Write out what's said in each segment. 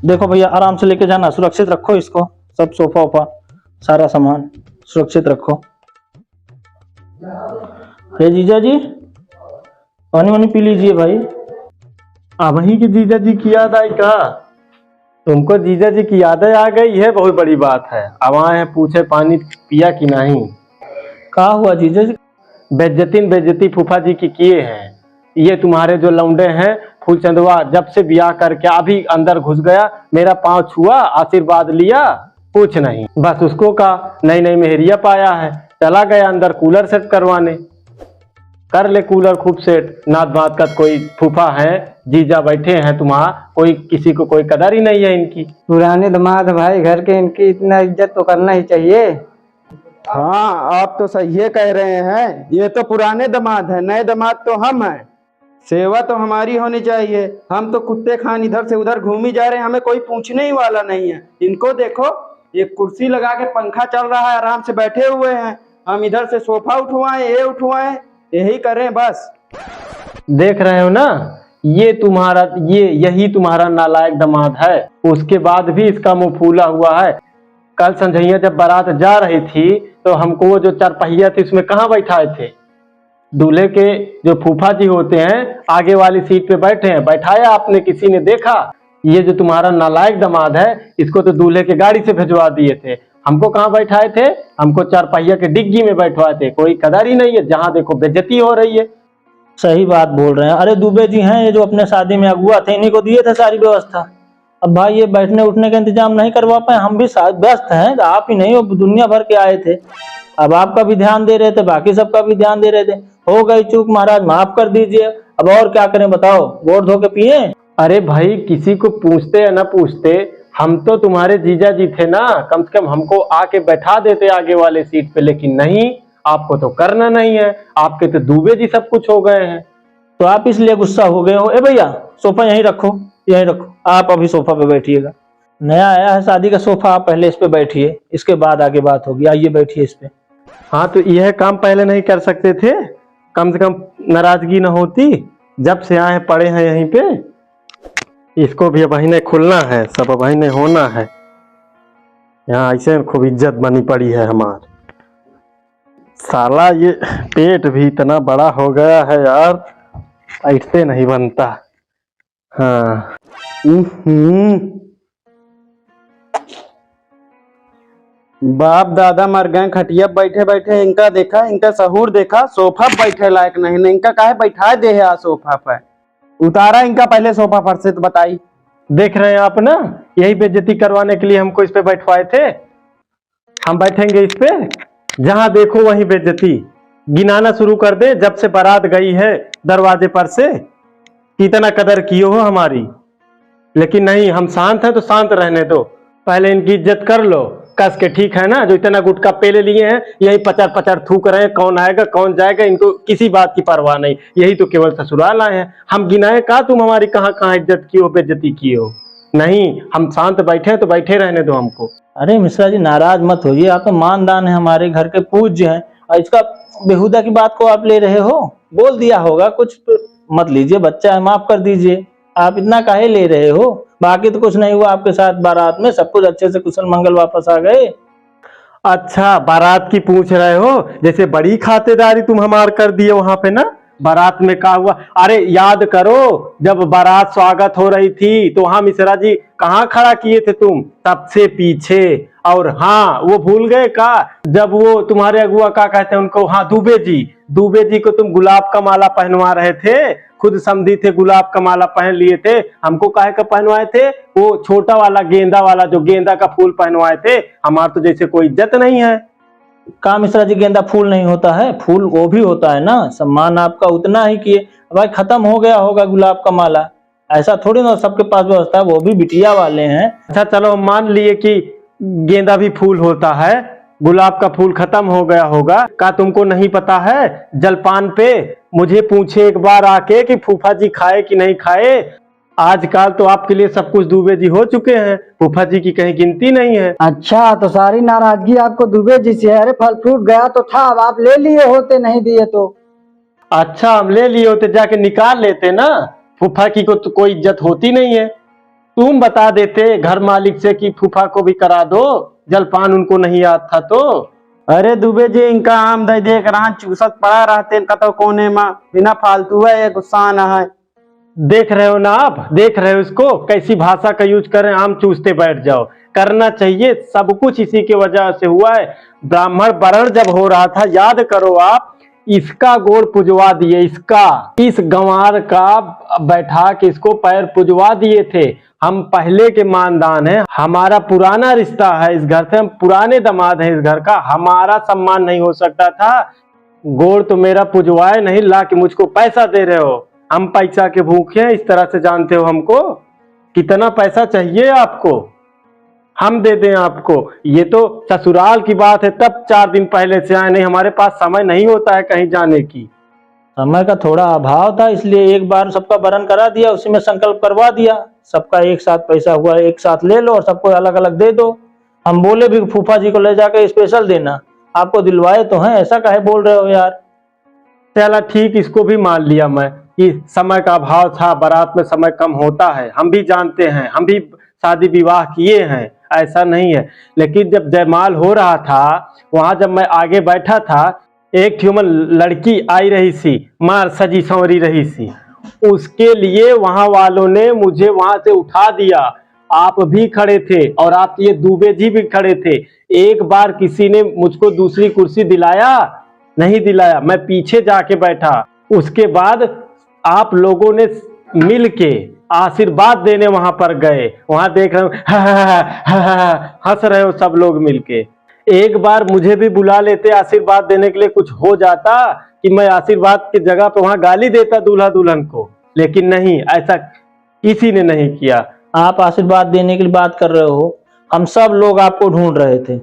देखो भैया आराम से लेके जाना, सुरक्षित रखो इसको, सब सोफा वोफा सारा सामान सुरक्षित रखो। अरे जीजा जी पानी वानी पी लीजिए भाई। अब वही की जीजा जी की याद आई का? तुमको जीजा जी की यादें आ गई है, बहुत बड़ी बात है। अब आए पूछे पानी पिया कि नहीं। क्या हुआ जीजा जी? बेज्जती फूफा जी की किए हैं। ये तुम्हारे जो लौंडे हैं फूलचंदवा, जब से ब्याह करके अभी अंदर घुस गया, मेरा पांव छुआ, आशीर्वाद लिया, कुछ नहीं, बस उसको का नई नई मेहरिया पाया है, चला गया अंदर कूलर सेट करवाने। कर ले कूलर खूब सेट। नात बात का कोई फूफा है, जीजा बैठे हैं तुम्हारा, कोई किसी को कोई कदर ही नहीं है इनकी। पुराने दामाद भाई घर के, इनकी इतना इज्जत तो करना ही चाहिए। हाँ आप तो सही कह रहे हैं, ये तो पुराने दामाद है, नए दामाद तो हम हैं। सेवा तो हमारी होनी चाहिए। हम तो कुत्ते खान इधर से उधर घूम ही जा रहे हैं, हमें कोई पूछने ही वाला नहीं है। इनको देखो, ये कुर्सी लगा के पंखा चल रहा है, आराम से बैठे हुए हैं। हम इधर से सोफा उठवाएं, ये उठवाएं, यही करें बस। देख रहे हो ना, यही तुम्हारा नालायक दामाद है। उसके बाद भी इसका मुंह फूला हुआ है। कल संझैया जब बारात जा रही थी तो हमको वो जो चारपहिया थी उसमें कहाँ बैठाए थे? दूल्हे के जो फूफा जी होते हैं आगे वाली सीट पे बैठे हैं, बैठाया आपने, किसी ने देखा? ये जो तुम्हारा नालायक दामाद है इसको तो दूल्हे के गाड़ी से भिजवा दिए थे। हमको कहाँ बैठाए थे? हमको चारपहिया के डिग्गी में बैठवाए थे। कोई कदर ही नहीं है, जहाँ देखो बेइज्जती हो रही है। सही बात बोल रहे हैं। अरे दुबे जी हैं ये जो अपने शादी में अगुआ थे, इन्हीं को दिए थे सारी व्यवस्था। अब भाई ये बैठने उठने का इंतजाम नहीं करवा पाए, हम भी व्यस्त हैं, आप ही नहीं हो दुनिया भर के आए थे। अब आपका भी ध्यान दे रहे थे, बाकी सबका भी ध्यान दे रहे थे। हो गई चूक महाराज, माफ कर दीजिए। अब और क्या करें बताओ, गोड़ धो के पिए? अरे भाई किसी को पूछते या ना पूछते, हम तो तुम्हारे जीजा जी थे ना, कम से कम हमको आके बैठा देते आगे वाले सीट पे, लेकिन नहीं, आपको तो करना नहीं है। आपके तो दूबे जी सब कुछ हो गए हैं। तो आप इसलिए गुस्सा हो गए हो? ए भैया सोफा यहीं रखो, यहीं रखो, आप अभी सोफा पे बैठिएगा। नया आया है शादी का सोफा, आप पहले इस पे बैठिए, इसके बाद आगे बात होगी। आइए बैठिए इस पे। हाँ तो यह काम पहले नहीं कर सकते थे? कम से कम नाराजगी न होती। जब से आए पड़े हैं यहीं पे, इसको भी अब ने खुलना है, सब अब ने होना है। यहाँ ऐसे खूब इज्जत बनी पड़ी है हमार। साला ये पेट भी इतना बड़ा हो गया है यार, ऐसे नहीं बनता। हाँ बाप दादा मर गए, खटिया बैठे बैठे इनका देखा, इनका सहूर देखा, सोफा बैठे लायक नहीं ना, इनका काहे बैठा दे है सोफा पर? उतारा इनका पहले सोफा पर से तो बताई। देख रहे हैं आप ना, यही बेइज्जती करवाने के लिए हमको इस पे बैठवाए थे। हम बैठेंगे इस पे, जहां देखो वहीं बेइज्जती। गिनाना शुरू कर दे, जब से बारात गई है दरवाजे पर से, कितना कदर किए हो हमारी। लेकिन नहीं, हम शांत हैं तो शांत रहने दो, पहले इनकी इज्जत कर लो कस के, ठीक है ना? जो इतना गुटखा पेले लिए हैं यही पचर पचर थूक रहे हैं, कौन आएगा कौन जाएगा, इनको किसी बात की परवाह नहीं। यही तो केवल ससुराल आए हैं। हम गिनाए का तुम हमारी कहाँ कहाँ इज्जत की हो, बेइज्जती की हो? नहीं, हम शांत बैठे हैं तो बैठे रहने दो हमको। अरे मिश्रा जी नाराज मत होइए, आप तो मानदान है, हमारे घर के पूज्य हैं, और इसका बेहुदा की बात को आप ले रहे हो। बोल दिया होगा कुछ, मत लीजिए, बच्चा है, माफ कर दीजिए। आप इतना काहे ले रहे हो? बाकी तो कुछ नहीं हुआ आपके साथ, बारात में सब कुछ अच्छे से कुशल मंगल वापस आ गए। अच्छा बारात की पूछ रहे हो? जैसे बड़ी खातेदारी तुम हमार कर दिए वहां पे ना, बारात में क्या हुआ? अरे याद करो, जब बारात स्वागत हो रही थी तो वहां मिश्रा जी कहाँ खड़ा किए थे तुम? सबसे पीछे। और हाँ वो भूल गए का, जब वो तुम्हारे अगुआ का कहते हैं उनको, हाँ दूबे जी को तुम गुलाब का माला पहनवा रहे थे, खुद समधी थे, गुलाब का माला पहन लिए थे। हमको काहे का पहनवाए थे? वो छोटा वाला गेंदा वाला, जो गेंदा का फूल पहनवाए थे। हमार तो जैसे कोई इज्जत नहीं है। का मिश्रा जी गेंदा फूल नहीं होता है? फूल वो भी होता है ना, सम्मान आपका उतना ही किए। भाई खत्म हो गया होगा गुलाब का माला, ऐसा थोड़ी ना सबके पास व्यवस्था है, वो भी बिटिया वाले हैं। अच्छा चलो हम मान लिए कि गेंदा भी फूल होता है, गुलाब का फूल खत्म हो गया होगा। का तुमको नहीं पता है? जलपान पे मुझे पूछे एक बार आके कि फूफा जी खाए कि नहीं खाए। आजकल तो आपके लिए सब कुछ दुबे जी हो चुके हैं, फूफा जी की कहीं गिनती नहीं है। अच्छा तो सारी नाराजगी आपको दुबे जी से है? अरे फल फ्रूट गया तो था, अब आप ले लिए होते, नहीं दिए तो। अच्छा हम ले लिए होते, जाके निकाल लेते ना। फूफा की को तो कोई इज्जत होती नहीं है। तुम बता देते घर मालिक से कि फूफा को भी करा दो, जलपान उनको नहीं याद था तो। अरे दुबे जी इनका आम दे देख रहा चूसत पड़ा रहते इनका तो कोने में बिना फालतू है, ये गुस्सा ना है। देख रहे हो ना आप, देख रहे हो इसको कैसी भाषा का यूज करें, आम चूसते बैठ जाओ। करना चाहिए, सब कुछ इसी की वजह से हुआ है। ब्राह्मण वरण जब हो रहा था, याद करो आप, इसका गोड़ पुजवा दिए, इसका, इस गंवार का बैठा के इसको पैर पुजवा दिए थे। हम पहले के मानदान हैं, हमारा पुराना रिश्ता है इस घर से, हम पुराने दामाद हैं इस घर का, हमारा सम्मान नहीं हो सकता था। गोड़ तो मेरा पुजवाए नहीं, ला के मुझको पैसा दे रहे हो। हम पैसा के भूखे हैं, इस तरह से जानते हो हमको। कितना पैसा चाहिए आपको, हम दे दें आपको। ये तो ससुराल की बात है, तब 4 दिन पहले से आए, नहीं हमारे पास समय नहीं होता है कहीं जाने की। समय का थोड़ा अभाव था, इसलिए एक बार सबका वरण करा दिया, उसी में संकल्प करवा दिया। सबका एक साथ पैसा हुआ, एक साथ ले लो और सबको अलग अलग दे दो। हम बोले भी फूफा जी को ले जाकर स्पेशल देना, आपको दिलवाए तो हैं, ऐसा काहे बोल रहे हो यार। चला ठीक, इसको भी मान लिया मैं कि समय का अभाव था, बारात में समय कम होता है, हम भी जानते हैं, हम भी शादी विवाह किए हैं, ऐसा नहीं है। लेकिन जब जयमाल हो रहा था, वहां जब मैं आगे बैठा था, एक ह्यूमन लड़की आई रही सी, मार सजी संवरी रही सी, उसके लिए वहां वालों ने मुझे वहां से उठा दिया। आप भी खड़े थे और आप ये दुबे जी भी खड़े थे। एक बार किसी ने मुझको दूसरी कुर्सी दिलाया? नहीं दिलाया, मैं पीछे जाके बैठा। उसके बाद आप लोगों ने मिल के आशीर्वाद देने वहां पर गए, वहां देख रहे हो हंस रहे हो सब लोग मिलके। एक बार मुझे भी बुला लेते आशीर्वाद देने के लिए, कुछ हो जाता कि मैं आशीर्वाद की जगह पे वहां गाली देता दूल्हा दुल्हन को, लेकिन नहीं, ऐसा किसी ने नहीं किया। आप आशीर्वाद देने की बात कर रहे हो, हम सब लोग आपको ढूंढ रहे थे,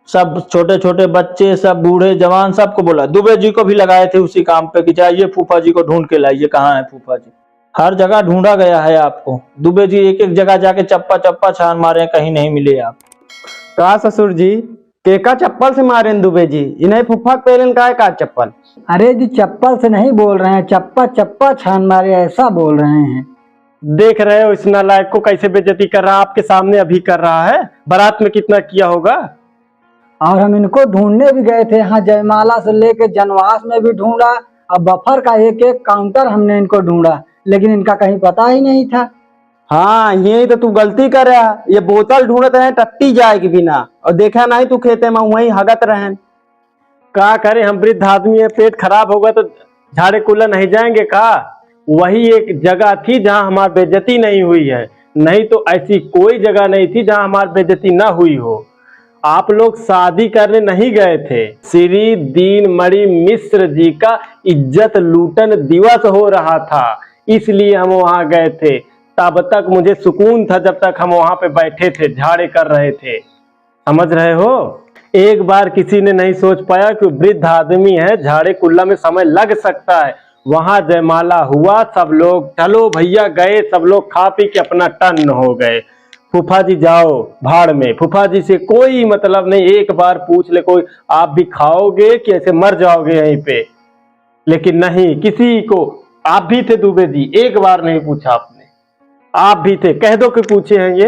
सब छोटे छोटे बच्चे, सब बूढ़े जवान, सबको बोला। दुबे जी को भी लगाए थे उसी काम पे कि जाइए फूफा जी को ढूंढ के लाइए, कहाँ है फूफा जी। हर जगह ढूंढा गया है आपको। दुबे जी एक एक जगह जाके चप्पा चप्पा छान मारे, कहीं नहीं मिले आप। का ससुर जी केका चप्पल से मारे दुबे जी, इन्हें फुफ्फा पेलन का है का चप्पल। अरे जी चप्पल से नहीं बोल रहे हैं, चप्पा चप्पा छान मारे ऐसा बोल रहे हैं। देख रहे हो इस नालायक को कैसे बेइज्जती कर रहा है, आपके सामने अभी कर रहा है। बारात में कितना किया होगा। और हम इनको ढूंढने भी गए थे, यहाँ जयमाला से लेके जनवास में भी ढूंढा, और बफर का एक एक काउंटर हमने इनको ढूंढा, लेकिन इनका कहीं पता ही नहीं था। हाँ यही तो तू गलती कर रहा, ये बोतल ढूंढते हैं टट्टी जाएगी बिना, और देखा नहीं तू खेते में वही हगत रहन। का करे, हम वृद्ध आदमी है, पेट खराब होगा तो झाड़े कुल्ला नहीं जाएंगे का। वही एक जगह थी जहां हमारी बेइज्जती नहीं हुई है, नहीं तो ऐसी कोई जगह नहीं थी जहां हमारी बेइज्जती ना हुई हो। आप लोग शादी करने नहीं गए थे, श्री दीनमणि मिश्र जी का इज्जत लूटन दिवस हो रहा था, इसलिए हम वहां गए थे। तब तक मुझे सुकून था जब तक हम वहां पे बैठे थे, झाड़े कर रहे थे, समझ रहे हो। एक बार किसी ने नहीं सोच पाया कि वृद्ध आदमी है, झाड़े कुल्ला में समय लग सकता है। वहां जयमाला हुआ, सब लोग चलो भैया गए, सब लोग खा पी के अपना टन हो गए। फूफा जी जाओ भाड़ में, फूफा जी से कोई मतलब नहीं। एक बार पूछ ले कोई, आप भी खाओगे कि ऐसे मर जाओगे यहीं पे, लेकिन नहीं किसी को। आप भी थे दुबे जी, एक बार नहीं पूछा आपने, आप भी थे, कह दो कि पूछे हैं ये।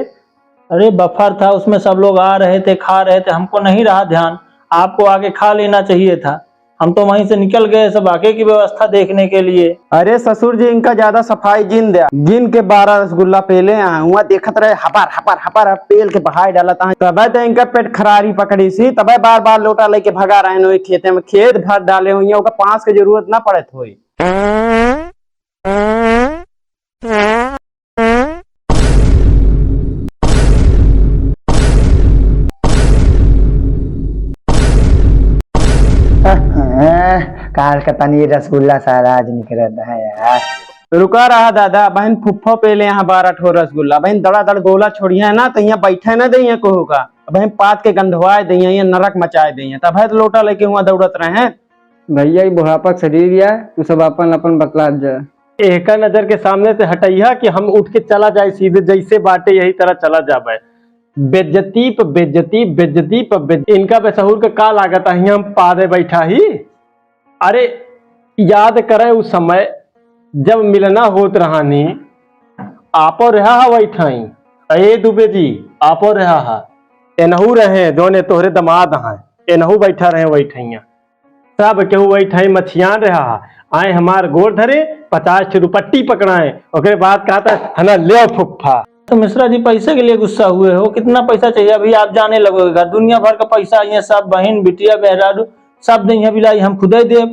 अरे बफर था, उसमें सब लोग आ रहे थे, खा रहे थे, हमको नहीं रहा ध्यान, आपको आगे खा लेना चाहिए था। हम तो वहीं से निकल गए सब आगे की व्यवस्था देखने के लिए। अरे ससुर जी इनका ज्यादा सफाई गिन दिया, गिन के 12 रसगुल्ला पेले हैं, हुआ देखत रहे हपर हपर हपर पेल के बहाई डाला था। तब तो इनका पेट खरारी पकड़ी सी, तब बार बार लोटा लेके भगा रहे हैं खेते में, खेत भर डाले हुई है, पांच की जरूरत ना पड़े थोड़ी। कार का पनीर रसगुल्ला सारा आज निकल रहा है यार। रुका रहा दादा, बहन फुफ्फो पेले यहाँ 12 ठो रसगुल्ला, बहन दड़ा दड़ गोला छोड़िया ना तो यहाँ बैठे ना दे कहू का, बहन पात के गंधवाए दे, नरक मचाए दे, तब है तो लोटा लेके हुआ दौड़त रहे हैं। भैया बुढ़ापा शरीर या तू सब अपन अपन बतला जा। एक नजर के सामने से हटैया कि हम उठ के चला जाए सीधे, जैसे बाटे यही तरह चला जाए। बेज्जती पर बेज्जती, बेज्जती पर बेज्जती, इनका बेसहुर का का लागत है, हम पादे बैठा ही। अरे याद करे उस समय जब मिलना होत रहानी, आपो रहा बैठाई, अये दुबे जी आपो रहा है एनहू रहे जोने तोहरे दमाद हैं एनहू बैठा रहे बैठैया सब केहू बैठे मछियान रहा आए हमार गोर धरे 50 रुपट्टी पकड़ाए ओकरे बाद कहता हना ले फुफ्फा। तो मिश्रा जी पैसे के लिए गुस्सा हुए हो? कितना पैसा चाहिए? अभी आप जाने लगोगे, दुनिया भर का पैसा ये सब बहन बिटिया बहरारू सब दे बिलाई, हम खुद ही दे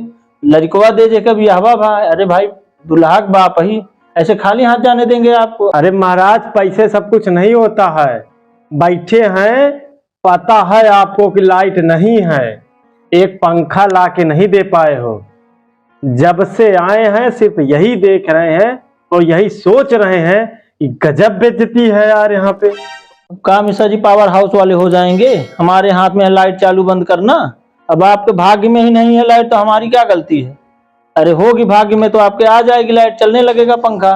लड़कवा दे जे कभी हवा भाई। अरे भाई दुल्हा के बाप ही ऐसे खाली हाथ जाने देंगे आपको? अरे महाराज पैसे सब कुछ नहीं होता है, बैठे हैं पता है आपको कि लाइट नहीं है, एक पंखा ला के नहीं दे पाए हो, जब से आए हैं सिर्फ यही देख रहे हैं और यही सोच रहे हैं कि गजब बेइज्जती है यार यहाँ पे। का मिश्रा जी पावर हाउस वाले हो जाएंगे? हमारे हाथ में है लाइट चालू बंद करना। अब आपके भाग्य में ही नहीं है लाइट तो हमारी क्या गलती है? अरे होगी भाग्य में तो आपके आ जाएगी लाइट, चलने लगेगा पंखा।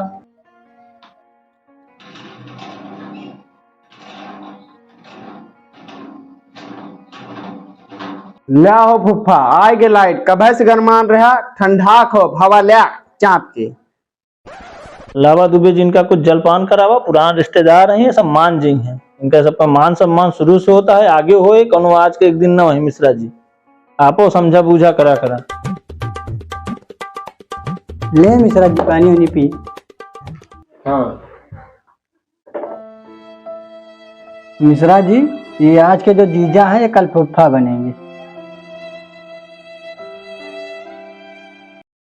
ल्या हो फुफ्फा आएगे लाइट कब से गरमान रहा ठंडा खो हवा ल्या चाप के। लावा दुबे जी इनका कुछ जलपान करावा, पुराने रिश्तेदार हैं, सब मान जी हैं, इनका सबका मान सम्मान शुरू से होता है, आगे होए कौनो आज के एक दिन ना वही। मिश्रा जी आपो समझा बूझा करा करा। ले मिश्रा जी पानी वानी पी। हाँ मिश्रा जी ये आज के जो जीजा हैं ये कल फुफ्फा बनेंगे।